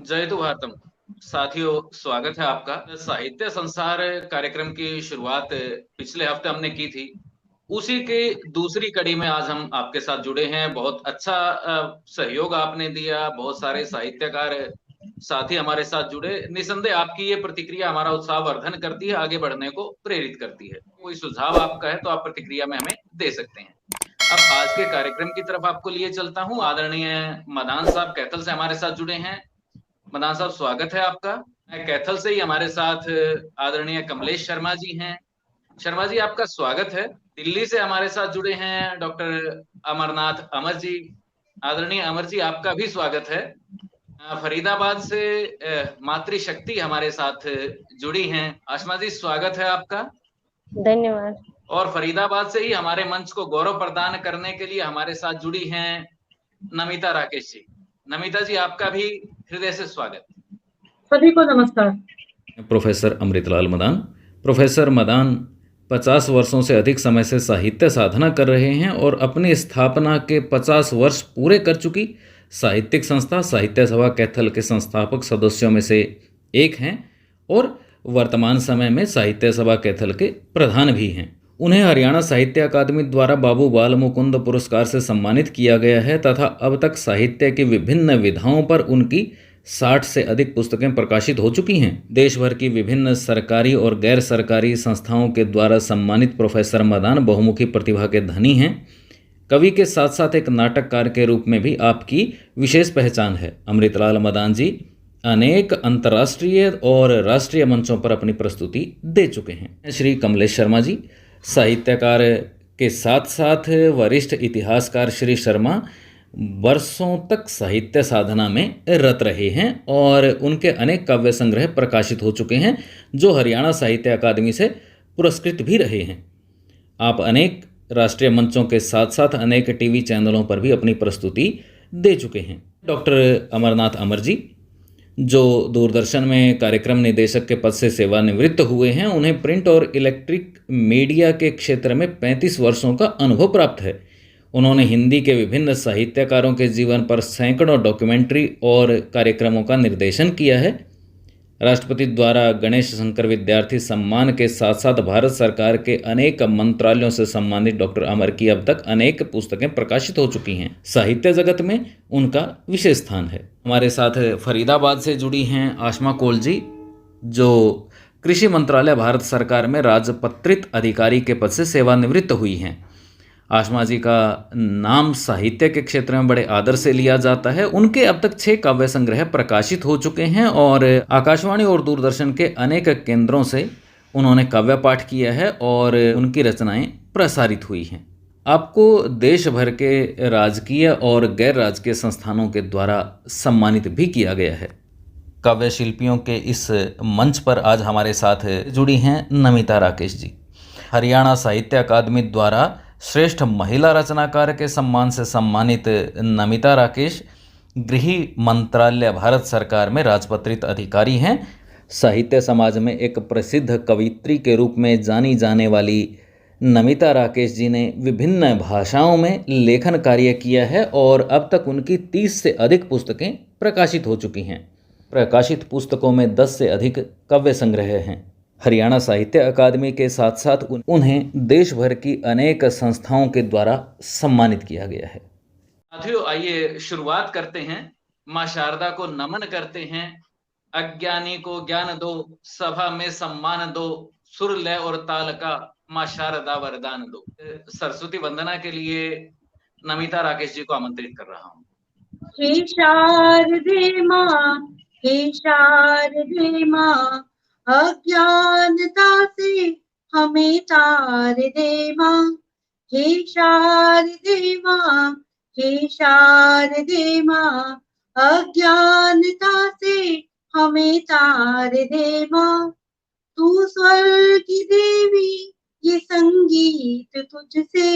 जय तो भारतम। साथियों, स्वागत है आपका। साहित्य संसार कार्यक्रम की शुरुआत पिछले हफ्ते हमने की थी। उसी के दूसरी कड़ी में आज हम आपके साथ जुड़े हैं। बहुत अच्छा सहयोग आपने दिया, बहुत सारे साहित्यकार साथी हमारे साथ जुड़े। निसंदेह आपकी ये प्रतिक्रिया हमारा उत्साह वर्धन करती है, आगे बढ़ने को प्रेरित करती है। कोई सुझाव आपका है तो आप प्रतिक्रिया में हमें दे सकते हैं। अब आज के कार्यक्रम की तरफ आपको लिए चलता हूँ। आदरणीय मदान साहब कैथल से हमारे साथ जुड़े हैं। मदान साहब, स्वागत है आपका। कैथल से ही हमारे साथ आदरणीय कमलेश शर्मा जी हैं। शर्मा जी, आपका स्वागत है। दिल्ली से हमारे साथ जुड़े हैं डॉक्टर अमरनाथ अमर जी। आदरणीय अमर जी, आपका भी स्वागत है। फरीदाबाद से मातृशक्ति हमारे साथ जुड़ी हैं। आशमा जी, स्वागत है आपका। धन्यवाद। और फरीदाबाद से ही हमारे मंच को गौरव प्रदान करने के लिए हमारे साथ जुड़ी हैं नमिता राकेश जी। नमिता जी, आपका भी हृदय से स्वागत। सभी को नमस्कार। प्रोफेसर अमृतलाल मदान। प्रोफेसर मदान 50 वर्षों से अधिक समय से साहित्य साधना कर रहे हैं और अपनी स्थापना के 50 वर्ष पूरे कर चुकी साहित्यिक संस्था साहित्य सभा कैथल के संस्थापक सदस्यों में से एक हैं और वर्तमान समय में साहित्य सभा कैथल के प्रधान भी हैं। उन्हें हरियाणा साहित्य अकादमी द्वारा बाबू बाल मुकुंद पुरस्कार से सम्मानित किया गया है तथा अब तक साहित्य की विभिन्न विधाओं पर उनकी 60 से अधिक पुस्तकें प्रकाशित हो चुकी हैं। देश भर की विभिन्न सरकारी और गैर सरकारी संस्थाओं के द्वारा सम्मानित प्रोफेसर मदान बहुमुखी प्रतिभा के धनी हैं। कवि के साथ साथ एक नाटककार के रूप में भी आपकी विशेष पहचान है। अमृतलाल मदान जी अनेक अंतर्राष्ट्रीय और राष्ट्रीय मंचों पर अपनी प्रस्तुति दे चुके हैं। श्री कमलेश शर्मा जी साहित्यकार के साथ साथ वरिष्ठ इतिहासकार श्री शर्मा वर्षों तक साहित्य साधना में रत रहे हैं और उनके अनेक काव्य संग्रह प्रकाशित हो चुके हैं जो हरियाणा साहित्य अकादमी से पुरस्कृत भी रहे हैं। आप अनेक राष्ट्रीय मंचों के साथ साथ अनेक टीवी चैनलों पर भी अपनी प्रस्तुति दे चुके हैं। डॉक्टर अमरनाथ अमर जी जो दूरदर्शन में कार्यक्रम निदेशक के पद से सेवानिवृत्त हुए हैं, उन्हें प्रिंट और इलेक्ट्रिक मीडिया के क्षेत्र में 35 वर्षों का अनुभव प्राप्त है। उन्होंने हिंदी के विभिन्न साहित्यकारों के जीवन पर सैकड़ों डॉक्यूमेंट्री और कार्यक्रमों का निर्देशन किया है। राष्ट्रपति द्वारा गणेश शंकर विद्यार्थी सम्मान के साथ साथ भारत सरकार के अनेक मंत्रालयों से सम्मानित डॉक्टर अमर की अब तक अनेक पुस्तकें प्रकाशित हो चुकी हैं। साहित्य जगत में उनका विशेष स्थान है। हमारे साथ फरीदाबाद से जुड़ी हैं आशमा कोल जी जो कृषि मंत्रालय भारत सरकार में राजपत्रित अधिकारी के पद से सेवानिवृत्त हुई हैं। आशमा जी का नाम साहित्य के क्षेत्र में बड़े आदर से लिया जाता है। उनके अब तक 6 काव्य संग्रह प्रकाशित हो चुके हैं और आकाशवाणी और दूरदर्शन के अनेक केंद्रों से उन्होंने काव्य पाठ किया है और उनकी रचनाएं प्रसारित हुई हैं। आपको देश भर के राजकीय और गैर राजकीय संस्थानों के द्वारा सम्मानित भी किया गया है। काव्य शिल्पियों के इस मंच पर आज हमारे साथ जुड़ी हैं नमिता राकेश जी। हरियाणा साहित्य अकादमी द्वारा श्रेष्ठ महिला रचनाकार के सम्मान से सम्मानित नमिता राकेश गृह मंत्रालय भारत सरकार में राजपत्रित अधिकारी हैं। साहित्य समाज में एक प्रसिद्ध कवित्री के रूप में जानी जाने वाली नमिता राकेश जी ने विभिन्न भाषाओं में लेखन कार्य किया है और अब तक उनकी 30 से अधिक पुस्तकें प्रकाशित हो चुकी हैं। प्रकाशित पुस्तकों में 10 से अधिक काव्य संग्रह हैं। हरियाणा साहित्य अकादमी के साथ साथ उन्हें देश भर की अनेक संस्थाओं के द्वारा सम्मानित किया गया है। साथियों, आइए शुरुआत करते हैं। माँ शारदा को नमन करते हैं। अज्ञानी को ज्ञान दो, सभा में सम्मान दो, सुर लय और ताल का माँ शारदा वरदान दो। सरस्वती वंदना के लिए नमिता राकेश जी को आमंत्रित कर रहा हूँ। हे शारदे माँ, हे शारदे माँ, अज्ञानता से हमें तार दे माँ। हे शारदे माँ, हे शारदे माँ, अज्ञानता से हमें तार दे माँ। तू स्वर्ग की देवी, ये संगीत तुझसे,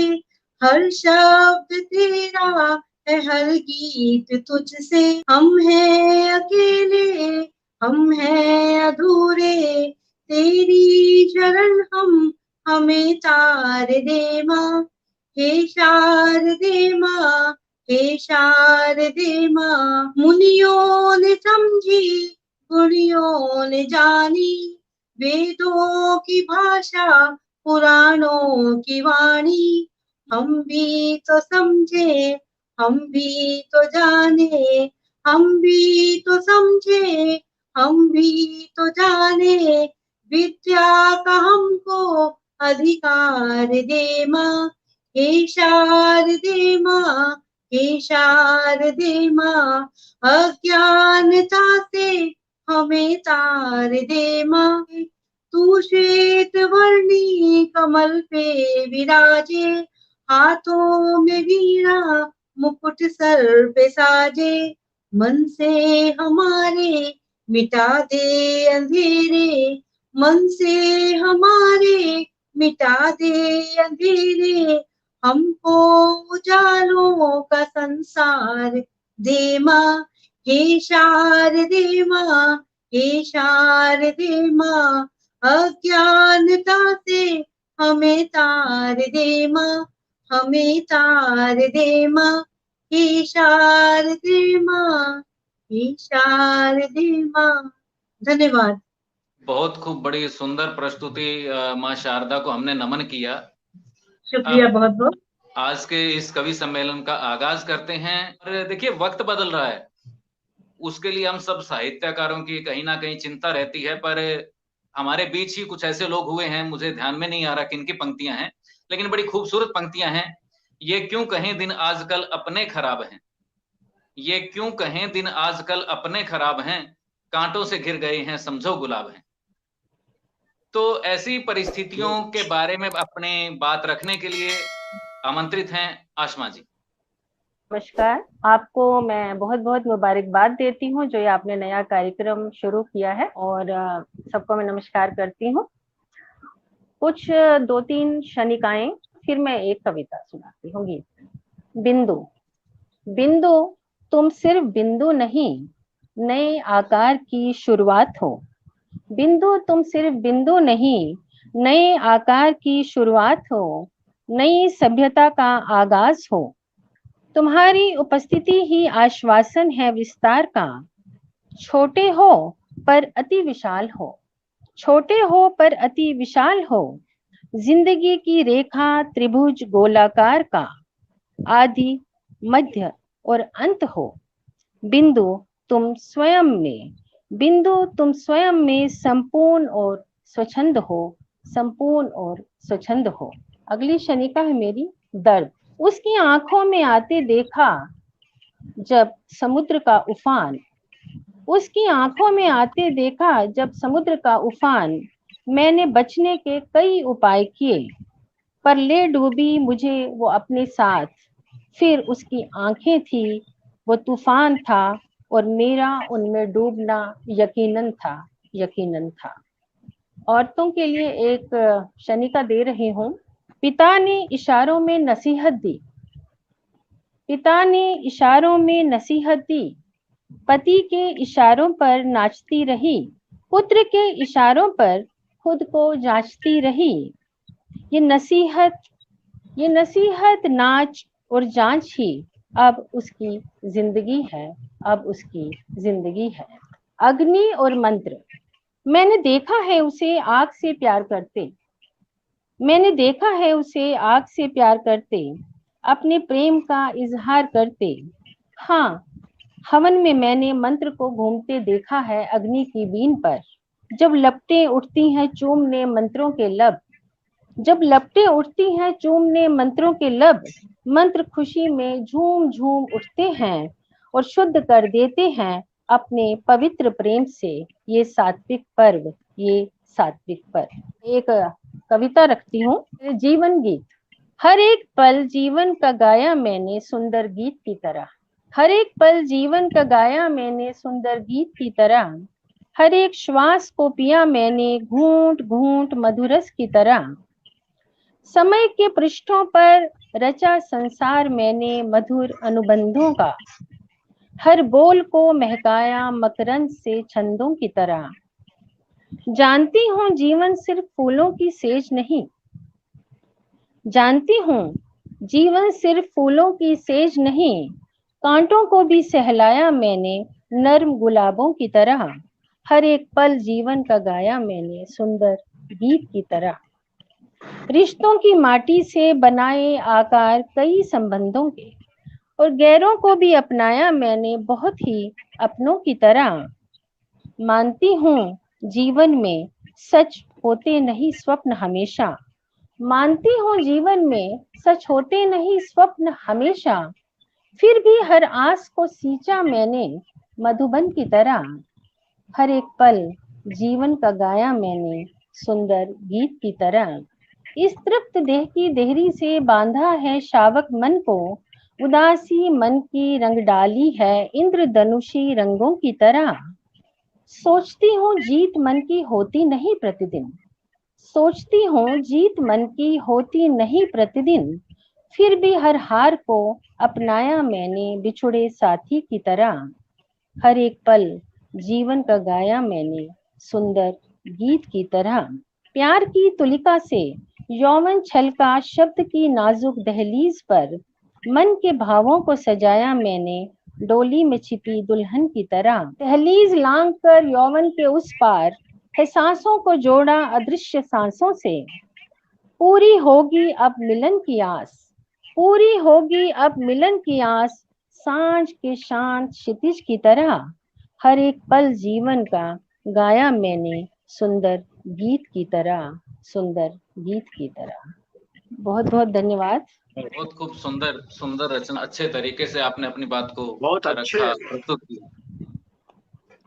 हर शब्द तेरा है, हर गीत तुझसे। हम हैं अकेले, हम हैं अधूरे, तेरी शरण हम हमें तार दे माँ। हे शारदे माँ, हे शारदे माँ। मुनियों ने समझी, गुणियों ने जानी, वेदों की भाषा, पुराणों की वाणी। हम भी तो समझे, हम भी तो जाने, हम भी तो समझे, हम भी तो जाने, विद्या का हमको अधिकार दे माँ। हे शारदे माँ, हे शारदे माँ, अज्ञानता से हमें तार दे माँ। तू श्वेत वर्णी कमल पे विराजे, हाथों में वीणा, मुकुट सर पे साजे। मन से हमारे मिटा दे अंधेरे, मन से हमारे मिटा दे अंधेरे। हमको उजालों का संसार दे माँ। हे शारदे माँ, हे शारदे माँ, अज्ञानता से हमें तार दे माँ, हमें तार दे माँ। हे शारदे माँ, हे शारदे माँ। धन्यवाद। बहुत खूब, बड़ी सुंदर प्रस्तुति। माँ शारदा को हमने नमन किया। शुक्रिया बहुत बहुत। आज के इस कवि सम्मेलन का आगाज करते हैं। और देखिए, वक्त बदल रहा है, उसके लिए हम सब साहित्यकारों की कहीं ना कहीं चिंता रहती है, पर हमारे बीच ही कुछ ऐसे लोग हुए हैं, मुझे ध्यान में नहीं आ रहा किनकी पंक्तियां हैं, लेकिन बड़ी खूबसूरत पंक्तियां हैं। ये क्यों कहें दिन आजकल अपने खराब हैं, ये क्यों कहें दिन आजकल अपने खराब हैं, कांटों से घिर गए हैं समझो गुलाब हैं। तो ऐसी परिस्थितियों के बारे में अपने बात रखने के लिए आमंत्रित हैं आशमा जी। नमस्कार, आपको मैं बहुत बहुत मुबारकबाद देती हूँ जो ये आपने नया कार्यक्रम शुरू किया है, और सबको मैं नमस्कार करती हूँ। कुछ 2-3 क्षणिकाएं, फिर मैं एक कविता सुनाती हूँ, गीत। बिंदु। बिंदु तुम सिर्फ बिंदु नहीं, नए आकार की शुरुआत हो। बिंदु तुम सिर्फ बिंदु नहीं, नए आकार की शुरुआत हो, नई सभ्यता का आगाज हो। तुम्हारी उपस्थिति ही आश्वासन है विस्तार का। छोटे हो पर अति विशाल हो, छोटे हो पर अति विशाल हो। जिंदगी की रेखा त्रिभुज गोलाकार का, आदि मध्य और अंत हो। बिंदु तुम स्वयं में, बिंदु तुम स्वयं में संपूर्ण और स्वच्छंद हो, संपूर्ण और स्वच्छंद हो। अगली शनिका है मेरी, दर्द। उसकी आंखों में आते देखा जब समुद्र का उफान, उसकी आंखों में आते देखा जब समुद्र का उफान। मैंने बचने के कई उपाय किए, पर ले डूबी मुझे वो अपने साथ। फिर उसकी आंखें थी, वो तूफान था, और मेरा उनमें डूबना यकीनन था, यकीनन था। औरतों के लिए एक शनिका दे रही हूँ। पिता ने इशारों में नसीहत दी, पिता ने इशारों में नसीहत दी। पति के इशारों पर नाचती रही, पुत्र के इशारों पर खुद को जांचती रही। ये नसीहत नाच और जांच ही अब उसकी जिंदगी है, अब उसकी जिंदगी है। अग्नि और मंत्र। मैंने देखा है उसे आग से प्यार करते, मैंने देखा है उसे आग से प्यार करते, अपने प्रेम का इजहार करते। हाँ, हवन में मैंने मंत्र को घूमते देखा है अग्नि की बीन पर। जब लपटें उठती हैं चूमने मंत्रों के लब, जब लपटें उठती हैं चूमने मंत्रों के लब, मंत्र खुशी में झूम झूम उठते हैं और शुद्ध कर देते हैं अपने पवित्र प्रेम से ये सात्विक पर्व, ये सात्विक पर्व। एक कविता रखती हूँ, जीवन गीत। हर एक पल जीवन का गाया मैंने सुंदर गीत की तरह, हर एक पल जीवन का गाया मैंने सुंदर गीत की तरह। हर एक श्वास को पिया मैंने घूंट घूंट मधुरस की तरह। समय के पृष्ठों पर रचा संसार मैंने मधुर अनुबंधों का, हर बोल को महकाया मकरंद से छंदों की तरह। जानती हूँ जीवन सिर्फ फूलों की सेज नहीं, जानती हूँ जीवन सिर्फ फूलों की सेज नहीं, कांटों को भी सहलाया मैंने नर्म गुलाबों की तरह। हर एक पल जीवन का गाया मैंने सुंदर गीत की तरह। रिश्तों की माटी से बनाए आकार कई संबंधों के, और गैरों को भी अपनाया मैंने बहुत ही अपनों की तरह। मानती हूँ जीवन में सच होते नहीं स्वप्न हमेशा। मानती हूँ जीवन में सच होते नहीं स्वप्न हमेशा। फिर भी हर आस को सींचा मैंने मधुबन की तरह। हर एक पल जीवन का गाया मैंने सुंदर गीत की तरह। इस तृप्त देह की देहरी से बांधा है शावक मन को, उदासी मन की रंग डाली है इंद्रधनुषी रंगों की तरह। सोचती हूँ जीत मन की होती नहीं प्रतिदिन, सोचती हूँ जीत मन की होती नहीं प्रतिदिन। फिर भी हर हार को अपनाया मैंने बिछुड़े साथी की तरह। हर एक पल जीवन का गाया मैंने सुंदर गीत की तरह। प्यार की तुलिका से यौवन छलका शब्द की नाजुक दहलीज पर, मन के भावों को सजाया मैंने डोली में छिपी दुल्हन की तरह। दहलीज लांग कर यौवन के उस पार है सांसों को जोड़ा अदृश्य सांसों से। पूरी होगी अब मिलन की आस, पूरी होगी अब मिलन की आस, सांझ के शांत क्षितिज की तरह। हर एक पल जीवन का गाया मैंने सुंदर गीत की तरह, सुंदर गीत की तरह। बहुत बहुत धन्यवाद। बहुत खूब सुंदर सुंदर रचना, अच्छे तरीके से आपने अपनी बात को बहुत अच्छे। रखा, प्रस्तुत किया।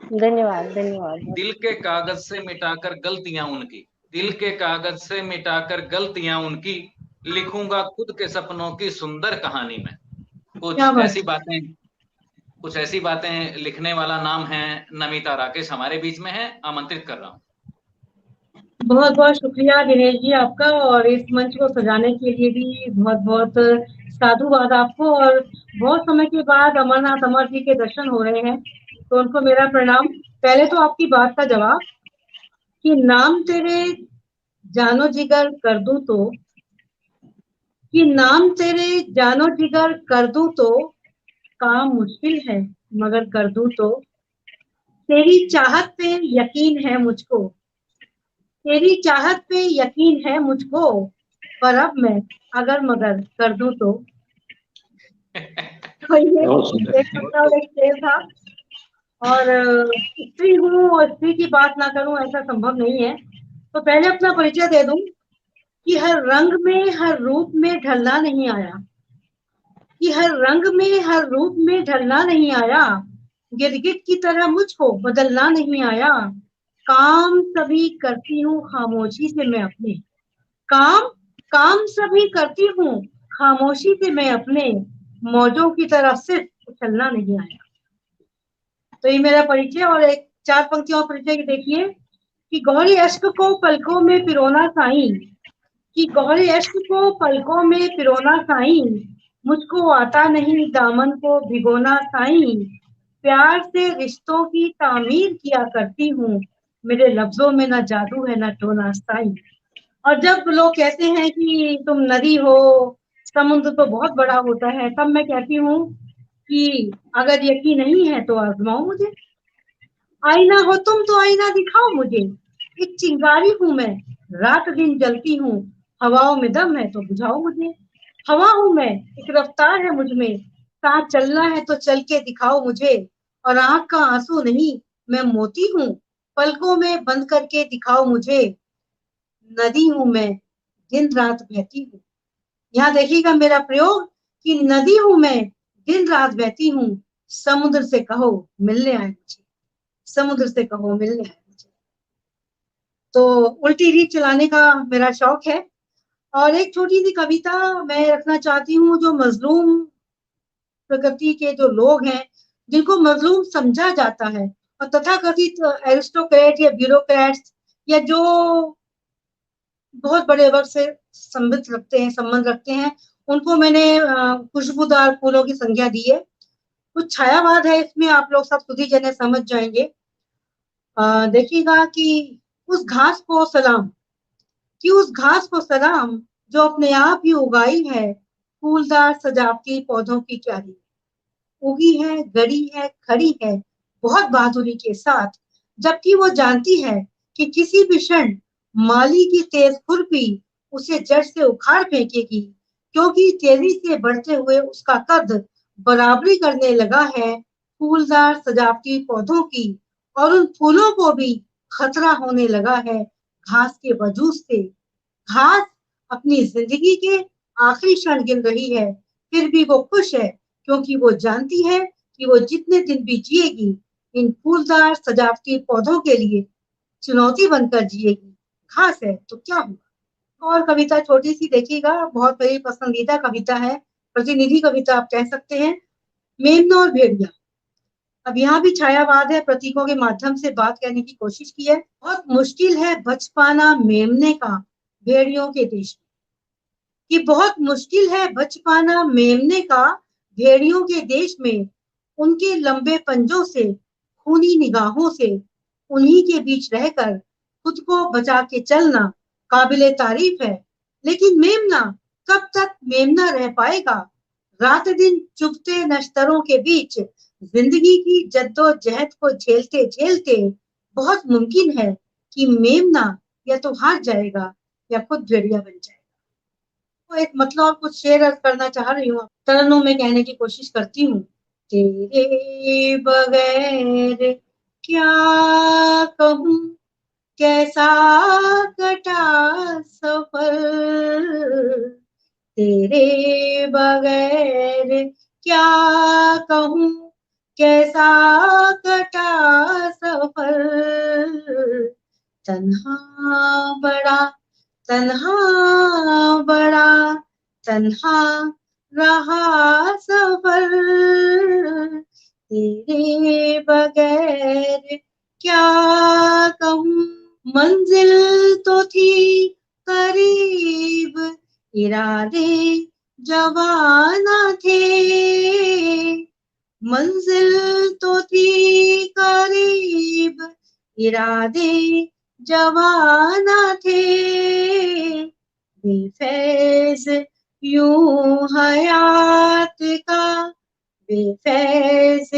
धन्यवाद धन्यवाद। दिल के कागज से मिटाकर गलतियां उनकी, दिल के कागज से मिटाकर गलतियां उनकी, लिखूंगा खुद के सपनों की सुंदर कहानी में। कुछ क्या बात ऐसी बातें, कुछ ऐसी बातें लिखने वाला नाम है नमिता राकेश, हमारे बीच में है, आमंत्रित कर रहा हूँ। बहुत बहुत शुक्रिया दिनेश जी आपका, और इस मंच को सजाने के लिए भी बहुत बहुत साधुवाद आपको। और बहुत समय के बाद अमरनाथ अमर जी के दर्शन हो रहे हैं, तो उनको मेरा प्रणाम। पहले तो आपकी बात का जवाब कि नाम तेरे जानो जिगर कर दूं तो, कि नाम तेरे जानो जिगर कर दूं तो, काम मुश्किल है मगर कर दूं तो, तेरी चाहत पे यकीन है मुझको, तेरी चाहत पे यकीन है मुझको, पर अब मैं अगर मगर कर दूं तो। तो ये एक शब्द और एक शेर था। और स्त्री हूँ और स्त्री की बात ना करूं ऐसा संभव नहीं है। तो पहले अपना परिचय दे दूं कि हर रंग में हर रूप में ढलना नहीं आया, कि हर रंग में हर रूप में ढलना नहीं आया, गिरगिट की तरह मुझको बदलना नहीं आया। काम सभी करती हूँ खामोशी से मैं अपने, काम काम सभी करती हूँ खामोशी से मैं अपने, मौजों की तरह सिर्फ उछलना नहीं आया। तो ये मेरा परिचय। और एक 4 पंक्तियों परिचय देखिए कि गौरी अश्क को पलकों में पिरोना साईं, कि गौरी अश्क को पलकों में पिरोना साईं, मुझको आता नहीं दामन को भिगोना साईं, प्यार से रिश्तों की तामीर किया करती हूँ, मेरे लफ्जों में ना जादू है ना टोना साईं। और जब लोग कहते हैं कि तुम नदी हो, समुद्र तो बहुत बड़ा होता है, तब मैं कहती हूँ कि अगर यकीन नहीं है तो आजमाओ मुझे, आईना हो तुम तो आईना दिखाओ मुझे, एक चिंगारी हूँ मैं रात दिन जलती हूँ, हवाओं में दम है तो बुझाओ मुझे, हवा हूँ मैं एक रफ्तार है मुझमें, साथ चलना है तो चल के दिखाओ मुझे, और आंख का आंसू नहीं मैं मोती हूँ, पलकों में बंद करके दिखाओ मुझे, नदी हूँ मैं दिन रात बहती हूँ। यहाँ देखिएगा मेरा प्रयोग कि नदी हूँ मैं दिन रात बहती हूँ, समुद्र से कहो मिलने आए मुझे, समुद्र से कहो मिलने आए मुझे। तो उल्टी रीत चलाने का मेरा शौक है। और एक छोटी सी कविता मैं रखना चाहती हूँ, जो मजलूम प्रकृति के जो लोग हैं, जिनको मजलूम समझा जाता है, और तथाकथित एरिस्टोक्रेट या ब्यूरोक्रेट्स या जो बहुत बड़े वर्ग से संबंध रखते हैं, उनको मैंने खुशबूदार फूलों की संज्ञा दी है। कुछ छायावाद है इसमें, आप लोग सब खुद ही जने समझ जाएंगे। देखिएगा कि उस घास को सलाम, कि उस घास को सलाम जो अपने आप ही उगाई है, फूलदार सजावटी पौधों की क्यारी उगी है, गड़ी है, खड़ी है बहुत बहादुरी के साथ, जबकि वो जानती है कि किसी भी क्षण माली की तेज खुरपी उसे जड़ से उखाड़ फेंकेगी, क्योंकि तेजी से बढ़ते हुए उसका कद बराबरी करने लगा है फूलदार सजावटी पौधों की, और उन फूलों को भी खतरा होने लगा है घास के वजूद से। घास अपनी जिंदगी के आखिरी क्षण गिन रही है, फिर भी वो खुश है, क्योंकि वो जानती है कि वो जितने दिन भी जिएगी इन फूलदार सजावटी पौधों के लिए चुनौती बनकर जिएगी। घास है तो क्या हुआ। और कविता छोटी सी देखिएगा, बहुत मेरी पसंदीदा कविता है, प्रतिनिधि कविता आप कह सकते हैं, मेमना और भेड़िया। अब यहाँ भी छायावाद है, प्रतीकों के माध्यम से बात कहने की कोशिश की है। बहुत मुश्किल है बच पाना मेमने का भेड़ियों के देश में, कि बहुत मुश्किल है बच पाना मेमने का भेड़ियों के देश में, उनके लंबे पंजों से, खूनी निगाहों से, उन्हीं के बीच रहकर खुद को बचा के चलना काबिले तारीफ है। लेकिन मेमना कब तक मेमना रह पाएगा। रात दिन चुभते नश्तरों के बीच जिंदगी की जद्दोजहद को झेलते झेलते बहुत मुमकिन है कि मेमना या तो हार जाएगा या खुद भेड़िया बन जाएगा। तो एक मतलब और कुछ शेयर अर्ज करना चाह रही हूँ, तरन्नुम में कहने की कोशिश करती हूँ। तेरे बगैर क्या कहूँ, कैसा कटा सफर, तेरे बगैर क्या कहूँ, कैसा कटा सफर, तन्हा बड़ा तन्हा बड़ा तन्हा रहा सफर, तेरे बगैर क्या कहूँ। मंजिल तो थी करीब, इरादे जवाना थे, मंजिल तो थी करीब, इरादे जवाना थे, बेफैज यूं हयात का, बेफैज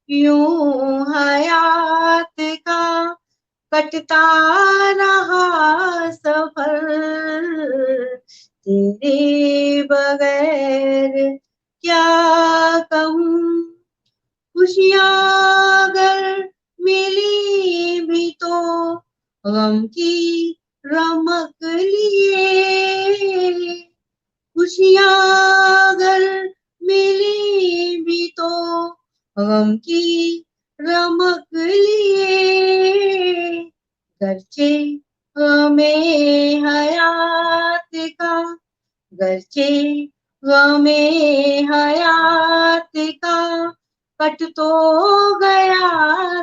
यूं हयात का कटता रहा सफर, तेरे बगैर क्या कहूँ। खुशियाँ अगर मिली भी तो गम की रमक लिए, खुशियाँ अगर मिली भी तो गम की रमक लिए, गर्चे गमे हयात का, गर्चे गमे हयात का कट तो गया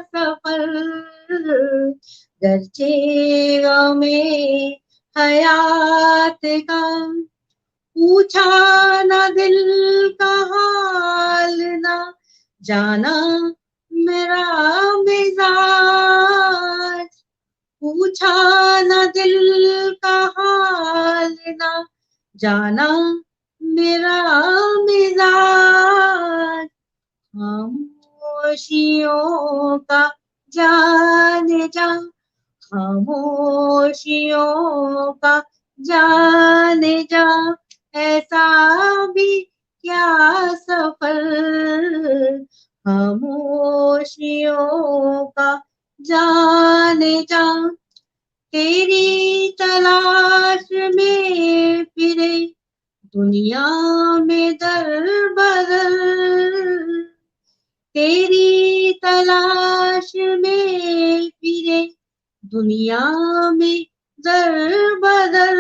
सफर, गर्चे गमे हयात का, पूछा ना दिल का हाल ना जाना मेरा मिजाज, पूछा ना दिल का हाल ना जाना मेरा मिजाज, खामोशियों का जाने जा, खामोशियों का जाने जा, ऐसा भी क्या सफर, खामोशियों का जाने जा, तेरी तलाश में फिरे दुनिया में दर बदर, तेरी तलाश में फिरे दुनिया में दर बदर,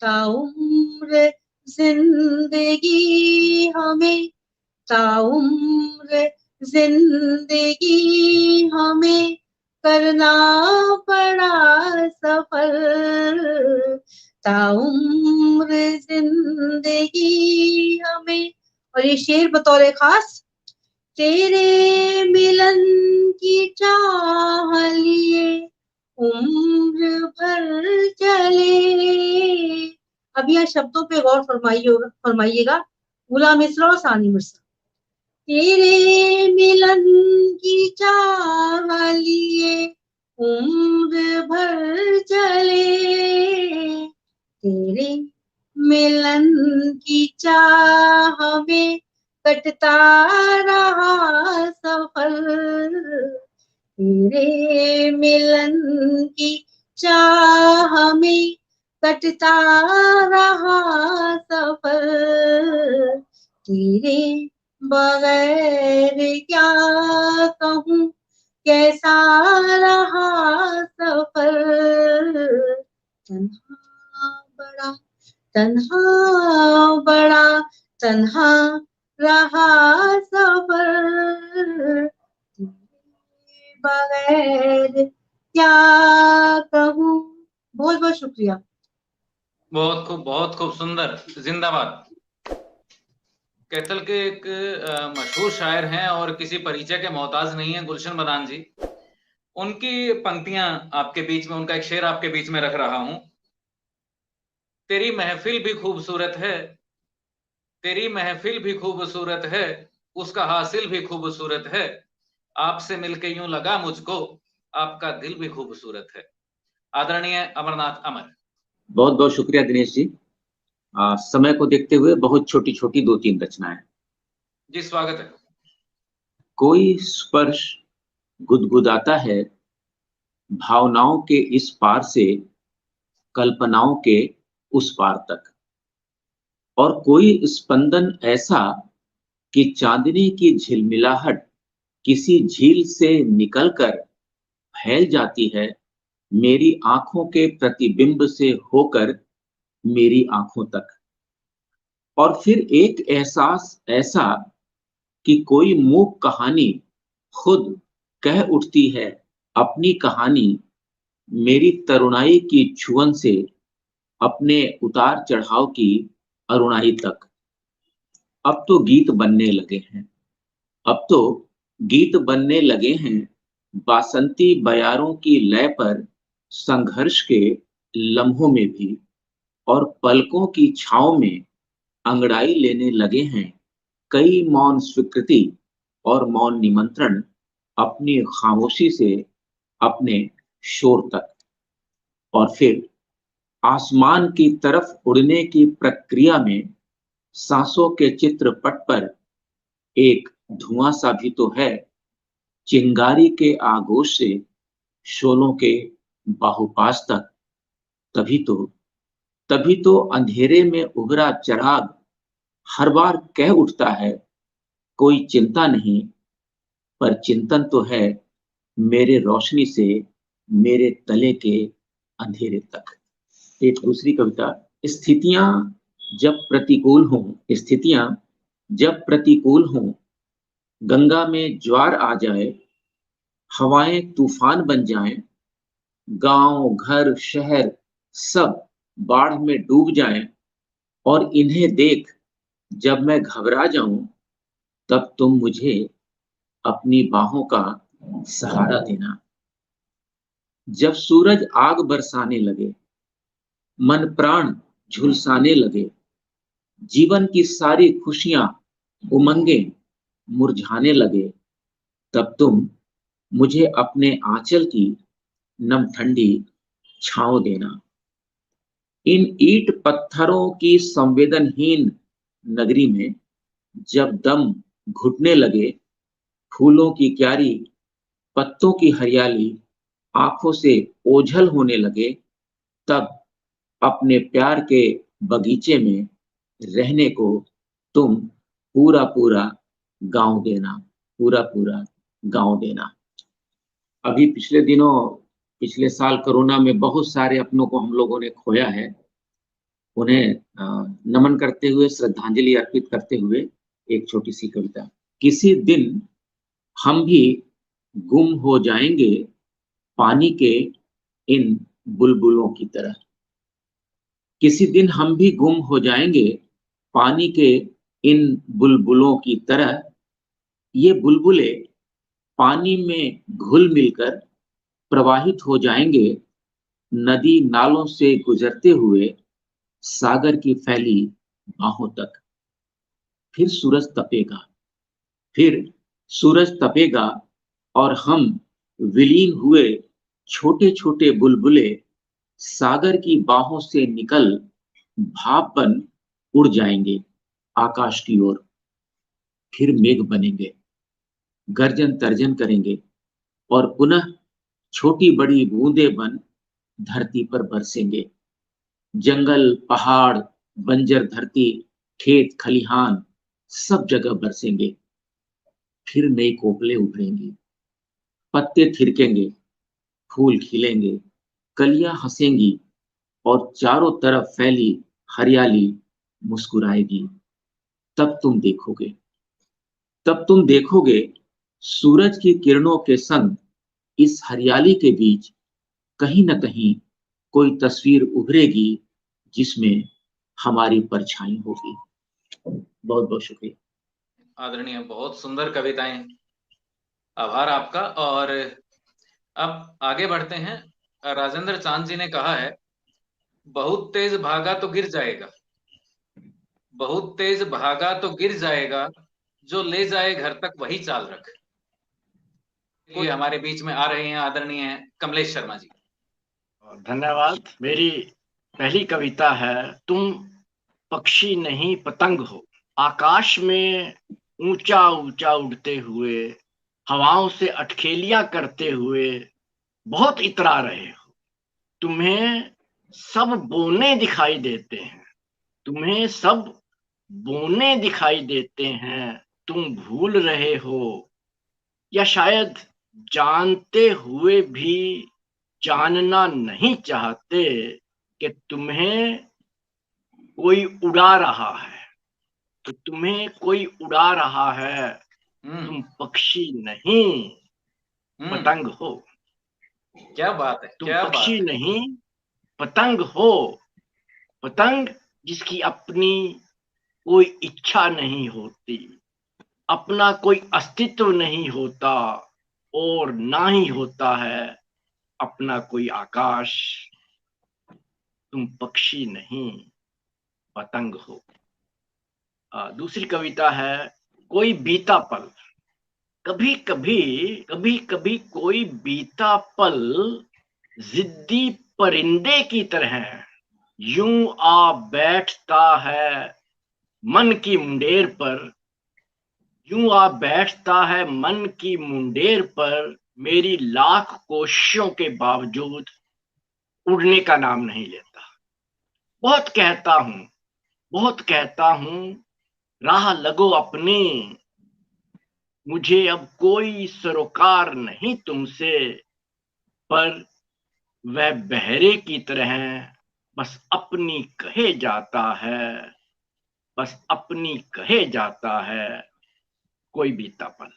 ताउम्र जिंदगी हमें, ताउम्र जिंदगी हमें करना पड़ा सफर, ताउम्र जिंदगी हमें। और ये शेर बतौर खास, तेरे मिलन की चाह लिए उम्र भर चले, अब यह शब्दों पे गौर फरमाइएगा, गुलाम मिश्रा और सानी मिर्जा। तेरे मिलन की चाह लिए उम्र भर चले, तेरे मिलन की चाह में कटता रहा सफर, तेरे मिलन की चाह में कटता रहा सफर, तेरे बगैर क्या कहूँ कैसा रहा सफर, तन्हा बड़ा तन्हा रहा सफर, बगैर क्या कहूँ। बहुत बहुत शुक्रिया। बहुत खूब सुंदर, जिंदाबाद। कैथल के एक मशहूर शायर हैं और किसी परिचय के मोहताज नहीं है, गुलशन मदान जी। उनकी पंक्तियां आपके बीच में, उनका एक शेर आपके बीच में रख रहा हूं। तेरी महफिल भी खूबसूरत है, तेरी महफिल भी खूबसूरत है, उसका हासिल भी खूबसूरत है, आपसे मिलके यूं लगा मुझको आपका दिल भी खूबसूरत है। आदरणीय अमरनाथ अमर। बहुत बहुत शुक्रिया दिनेश जी। समय को देखते हुए बहुत छोटी छोटी 2-3 रचनाएं। जी स्वागत है। कोई स्पर्श गुदगुदाता है भावनाओं के इस पार से कल्पनाओं के उस पार तक, और कोई स्पंदन ऐसा कि चांदनी की झिलमिलाहट किसी झील से निकलकर फैल जाती है मेरी आंखों के प्रतिबिंब से होकर मेरी आंखों तक, और फिर एक एहसास ऐसा कि कोई मूक कहानी खुद कह उठती है अपनी कहानी मेरी तरुणाई की छुअन से अपने उतार चढ़ाव की अरुणाई तक। अब तो गीत बनने लगे हैं, अब तो गीत बनने लगे हैं बासंती बयारों की लय पर संघर्ष के लम्हों में भी, और पलकों की छांव में अंगड़ाई लेने लगे हैं कई मौन स्वीकृति और मौन निमंत्रण अपनी खामोशी से अपने शोर तक। और फिर आसमान की तरफ उड़ने की प्रक्रिया में सांसों के चित्रपट पर एक धुआं सा भी तो है, चिंगारी के आगोश से शोलों के बाहुपास तक। तभी तो अंधेरे में उभरा चिराग हर बार कह उठता है कोई चिंता नहीं, पर चिंतन तो है मेरे रोशनी से मेरे तले के अंधेरे तक। एक दूसरी कविता, स्थितियां जब प्रतिकूल हों गंगा में ज्वार आ जाए, हवाएं तूफान बन जाएं, गांव घर शहर सब बाढ़ में डूब जाएं, और इन्हें देख जब मैं घबरा जाऊं तब तुम मुझे अपनी बाहों का सहारा देना। जब सूरज आग बरसाने लगे, मन प्राण झुलसाने लगे, जीवन की सारी खुशियां उमंगे मुरझाने लगे, तब तुम मुझे अपने आंचल की नम ठंडी छांव देना। इन ईंट पत्थरों की संवेदनहीन नगरी में जब दम घुटने लगे, फूलों की क्यारी पत्तों की हरियाली आंखों से ओझल होने लगे, तब अपने प्यार के बगीचे में रहने को तुम पूरा पूरा गांव देना। अभी पिछले साल कोरोना में बहुत सारे अपनों को हम लोगों ने खोया है। उन्हें नमन करते हुए, श्रद्धांजलि अर्पित करते हुए एक छोटी सी कविता। किसी दिन हम भी गुम हो जाएंगे पानी के इन बुलबुलों की तरह। किसी दिन हम भी गुम हो जाएंगे पानी के इन बुलबुलों की तरह। ये बुलबुले पानी में घुल मिलकर प्रवाहित हो जाएंगे नदी नालों से गुजरते हुए सागर की फैली बाहों तक। फिर सूरज तपेगा, फिर सूरज तपेगा और हम विलीन हुए छोटे छोटे बुलबुले सागर की बाहों से निकल भाप बन उड़ जाएंगे आकाश की ओर। फिर मेघ बनेंगे, गर्जन तर्जन करेंगे और पुनः छोटी बड़ी बूंदें बन धरती पर बरसेंगे। जंगल, पहाड़, बंजर धरती, खेत खलिहान सब जगह बरसेंगे। फिर नई कोपलें उभरेंगी, पत्ते थिरकेंगे, फूल खिलेंगे, कलियां हंसेंगी और चारों तरफ फैली हरियाली मुस्कुराएगी। तब तुम देखोगे, तब तुम देखोगे सूरज की किरणों के संग इस हरियाली के बीच कहीं न कहीं कोई तस्वीर उभरेगी जिसमें हमारी परछाई होगी। बहुत बहुत शुक्रिया। आदरणीय, बहुत सुंदर कविताएं, आभार आपका। और अब आगे बढ़ते हैं। राजेंद्र चांद जी ने कहा है, बहुत तेज भागा तो गिर जाएगा, बहुत तेज भागा तो गिर जाएगा, जो ले जाए घर तक वही चाल रख। ये हमारे बीच में आ रहे हैं आदरणीय कमलेश शर्मा जी। धन्यवाद। मेरी पहली कविता है, तुम पक्षी नहीं पतंग हो। आकाश में ऊंचा ऊंचा उड़ते हुए, हवाओं से अटखेलियां करते हुए बहुत इतरा रहे हो। तुम्हें सब बोने दिखाई देते हैं, तुम्हें सब बोने दिखाई देते हैं। तुम भूल रहे हो या शायद जानते हुए भी जानना नहीं चाहते कि तुम्हें कोई उड़ा रहा है, तो तुम्हें कोई उड़ा रहा है। तुम पक्षी नहीं पतंग हो। क्या बात है, तुम क्या पक्षी बात है। नहीं पतंग हो। पतंग जिसकी अपनी कोई इच्छा नहीं होती, अपना कोई अस्तित्व नहीं होता और ना ही होता है अपना कोई आकाश। तुम पक्षी नहीं पतंग हो। दूसरी कविता है, कोई बीता पल। कभी कभी कोई बीता पल जिद्दी परिंदे की तरह यूं आ बैठता है मन की मुंडेर पर। यूं आ बैठता है मन की मुंडेर पर, मेरी लाख कोशिशों के बावजूद उड़ने का नाम नहीं लेता। बहुत कहता हूं, बहुत कहता हूं, राह लगो अपनी, मुझे अब कोई सरोकार नहीं तुमसे। पर वह बहरे की तरह बस अपनी कहे जाता है, बस अपनी कहे जाता है कोई बीता पल।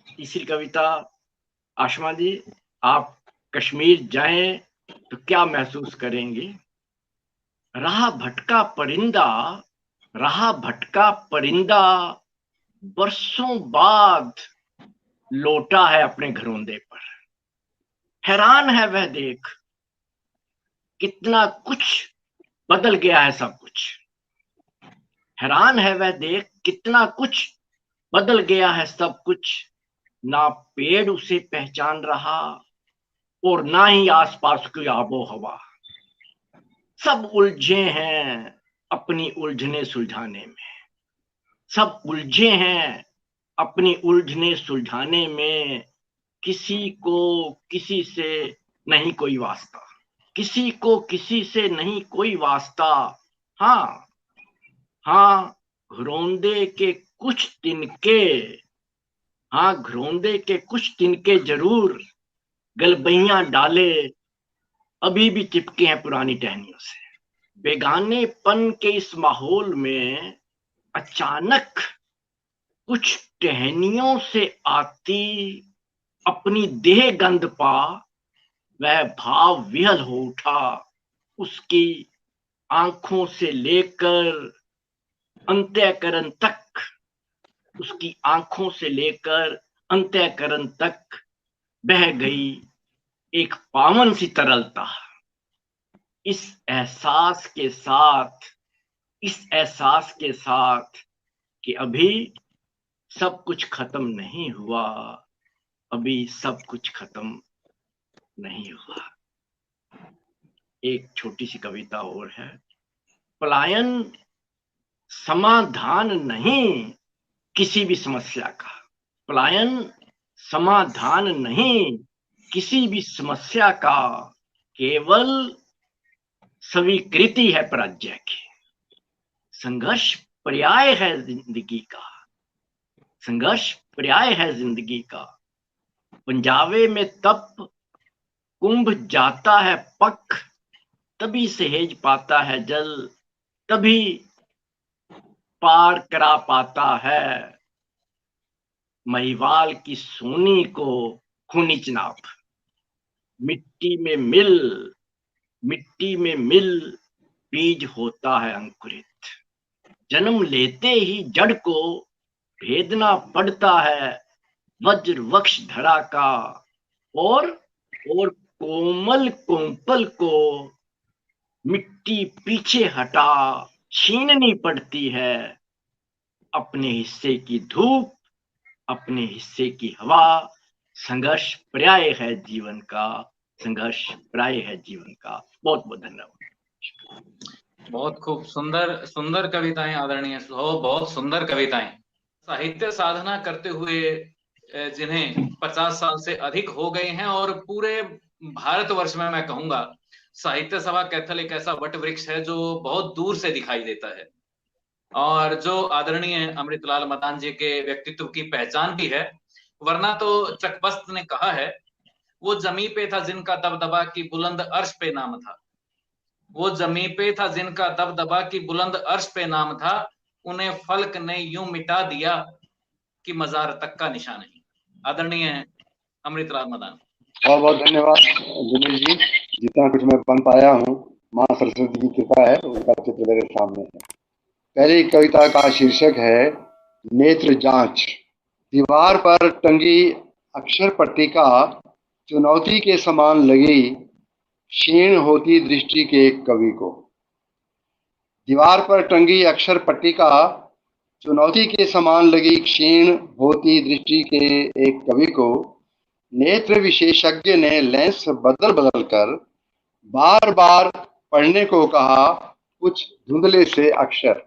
तीसरी कविता, आशमा जी, आप कश्मीर जाएं तो क्या महसूस करेंगे। राह भटका परिंदा, राह भटका परिंदा बरसों बाद लौटा है अपने घरौंदे पर। हैरान है वह देख कितना कुछ बदल गया है सब कुछ। हैरान है वह देख कितना कुछ बदल गया है सब कुछ। ना पेड़ उसे पहचान रहा और ना ही आसपास की आबो हवा। सब उलझे हैं अपनी उलझने सुलझाने में, सब उलझे हैं अपनी उलझने सुलझाने में। किसी को किसी से नहीं कोई वास्ता, किसी को किसी से नहीं कोई वास्ता। हाँ हाँ, घरौंदे के कुछ तिनके, हाँ घरौंदे के कुछ तिनके जरूर गलबैयां डाले अभी भी चिपके हैं पुरानी टहनियों से। बेगानेपन के इस माहौल में अचानक कुछ टहनियों से आती अपनी देह गंध पा वह भाव विहल हो उठा। उसकी आंखों से लेकर अंत्यकरण तक, उसकी आंखों से लेकर अंत्यकरण तक बह गई एक पावन सी तरलता। इस एहसास के साथ कि अभी सब कुछ खत्म नहीं हुआ, अभी सब कुछ खत्म नहीं हुआ। एक छोटी सी कविता और है। पलायन समाधान नहीं किसी भी समस्या का, पलायन समाधान नहीं किसी भी समस्या का, केवल स्वीकृति है पराजय की। संघर्ष पर्याय है जिंदगी का, संघर्ष पर्याय है जिंदगी का। पंजाबे में तप कुंभ जाता है पख, तभी सहेज पाता है जल, तभी पार करा पाता है महिवाल की सोनी को खूनी चिनाब। मिट्टी में मिल बीज होता है अंकुरित, जन्म लेते ही जड़ को भेदना पड़ता है वज्र वक्ष धरा का, और कोमल कोमल को मिट्टी पीछे हटा छीननी पड़ती है। अपने हिस्से की धूप, अपने हिस्से की हवा, संघर्ष पर्याय है जीवन का, संघर्ष पर्याय है जीवन का। बहुत बहुत धन्यवाद। बहुत खूब, सुंदर सुंदर कविताएं आदरणीय, बहुत सुंदर कविताएं। साहित्य साधना करते हुए जिन्हें 50 साल से अधिक हो गए हैं, और पूरे भारतवर्ष में मैं कहूंगा साहित्य सभा कैथल एक ऐसा वट वृक्ष है जो बहुत दूर से दिखाई देता है, और जो आदरणीय अमृतलाल मदान जी के व्यक्तित्व की पहचान भी है। वरना तो चकबस्त ने कहा है, वो जमी पे था जिनका दबदबा की बुलंद अर्श पे नाम था, वो जमी पे था जिनका दबदबा की बुलंद अर्श पे नाम था, उन्हें फल्क ने यूं मिटा दिया कि मजार तक का निशान नहीं। आदरणीय अमृतलाल मदान। बहुत बहुत धन्यवाद दिनेश जी। जितना कुछ मैं बन पाया हूँ माँ सरस्वती की कृपा है, उनका चित्र मेरे सामने है। पहली कविता का शीर्षक है नेत्र जांच। दीवार पर टंगी अक्षर पट्टिका चुनौती के समान लगी, क्षीण होती दृष्टि के कवि को। दीवार पर टंगी अक्षर पट्टिका चुनौती के समान लगी, क्षीण होती दृष्टि के एक कवि को नेत्र विशेषज्ञ ने लेंस बदल बदल कर बार बार पढ़ने को कहा कुछ धुंधले से अक्षर।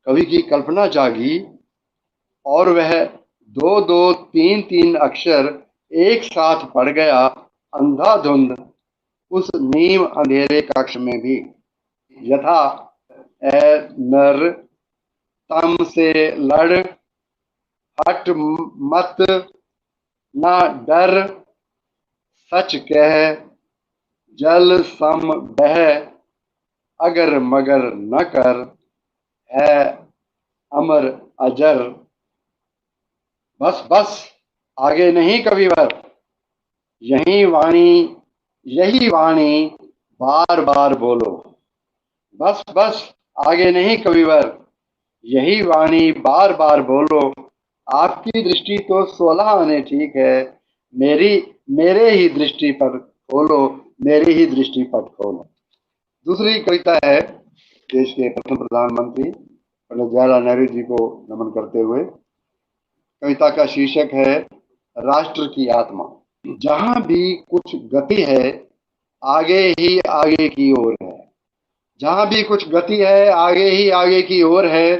कवि की कल्पना जागी और वह 2-2, 3-3 अक्षर एक साथ पढ़ गया अंधाधुंध उस नीम अंधेरे कक्ष में भी। यथा ए नर तम से लड़, हट मत ना डर, सच कह जल सम बह, अगर मगर न कर, है अमर अजर। बस बस आगे नहीं कविवर, यही वाणी बार बार बोलो। बस बस आगे नहीं कविवर, यही वाणी बार बार बोलो। आपकी दृष्टि तो 16 आने ठीक है, मेरे ही दृष्टि पर खोलो, मेरी ही दृष्टि पर खोलो। दूसरी कविता है देश के प्रथम प्रधानमंत्री पंडित जवाहरलाल नेहरू जी को नमन करते हुए। कविता का शीर्षक है राष्ट्र की आत्मा। जहां भी कुछ गति है आगे ही आगे की ओर है, जहां भी कुछ गति है आगे ही आगे की ओर है।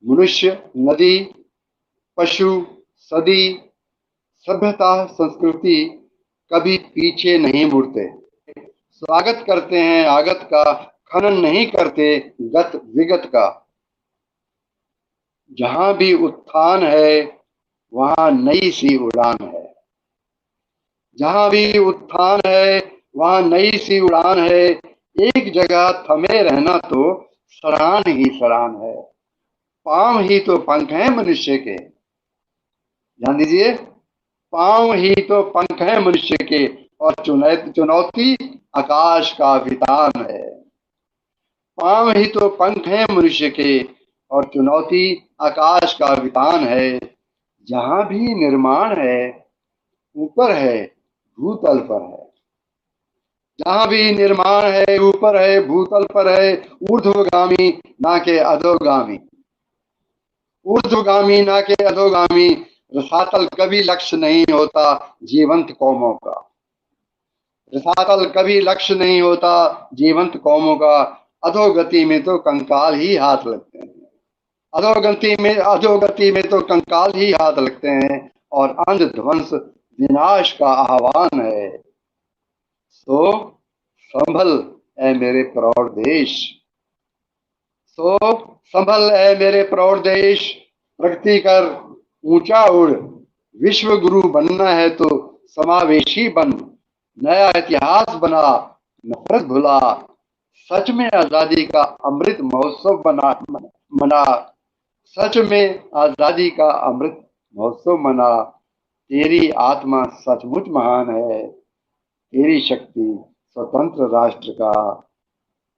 मनुष्य, नदी, पशु, सदी, सभ्यता, संस्कृति कभी पीछे नहीं मुड़ते। स्वागत करते हैं आगत का, खनन नहीं करते गत विगत का। जहां भी उत्थान है वहां नई सी उड़ान है, जहां भी उत्थान है वहां नई सी उड़ान है। एक जगह थमे रहना तो सराहन ही सराहन है। पांव ही तो पंख हैं मनुष्य के, ध्यान दीजिए, पांव ही तो पंख हैं मनुष्य के, और चुनौती आकाश का वितान है। पांव ही तो पंख हैं मनुष्य के, और चुनौती आकाश का वितान है। जहां भी निर्माण है ऊपर है, भूतल पर है। जहां भी निर्माण है ऊपर है, भूतल पर है, ऊर्ध्वगामी ना के अधोगामी, ऊर्ध्वगामी ना के अधोगामी। रसातल कभी लक्ष्य नहीं होता जीवंत कौमों का, रसातल कभी लक्ष्य नहीं होता जीवंत कौमों का। अधोगति में तो कंकाल ही हाथ लगते हैं, अधोगति में तो कंकाल ही हाथ लगते हैं, और अंधध्वंस विनाश का आह्वान है। सो संभल ए मेरे प्रौढ़ देश, सो संभल ए मेरे प्रौढ़ देश, प्रगति कर ऊंचा उड़। विश्व गुरु बनना है तो समावेशी बन, नया इतिहास बना, नफरत भुला। सच में आजादी का अमृत महोत्सव मना, सच में आजादी का अमृत महोत्सव मना। तेरी आत्मा सचमुच महान है, तेरी शक्ति स्वतंत्र राष्ट्र का,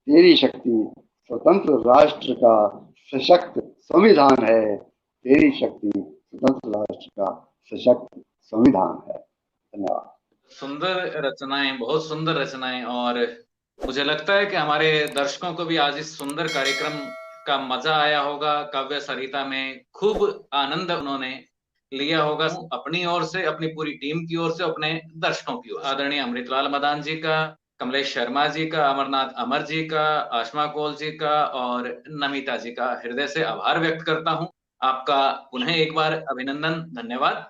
तेरी शक्ति स्वतंत्र राष्ट्र का सशक्त संविधान है, तेरी शक्ति स्वतंत्र राष्ट्र का सशक्त संविधान है। धन्यवाद। सुंदर रचनाएं, बहुत सुंदर रचनाएं, और मुझे लगता है कि हमारे दर्शकों को भी आज इस सुंदर कार्यक्रम का मजा आया होगा। काव्य सरिता में खूब आनंद उन्होंने लिया होगा, अपनी ओर से, अपनी पूरी टीम की ओर से, अपने दर्शकों की ओर। आदरणीय अमृतलाल मदान जी का, कमलेश शर्मा जी का, अमरनाथ अमर जी का, आशमा कौल जी का और नमिता जी का हृदय से आभार व्यक्त करता हूं। आपका पुनः एक बार अभिनंदन, धन्यवाद।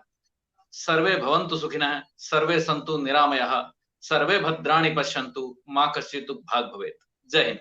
सर्वे भवन्तु सुखिनः, सर्वे सन्तु निरामयाः, सर्वे भद्राणि पश्यन्तु, मा कश्चित् दुःखभाग् भवेत्। जय हिंद।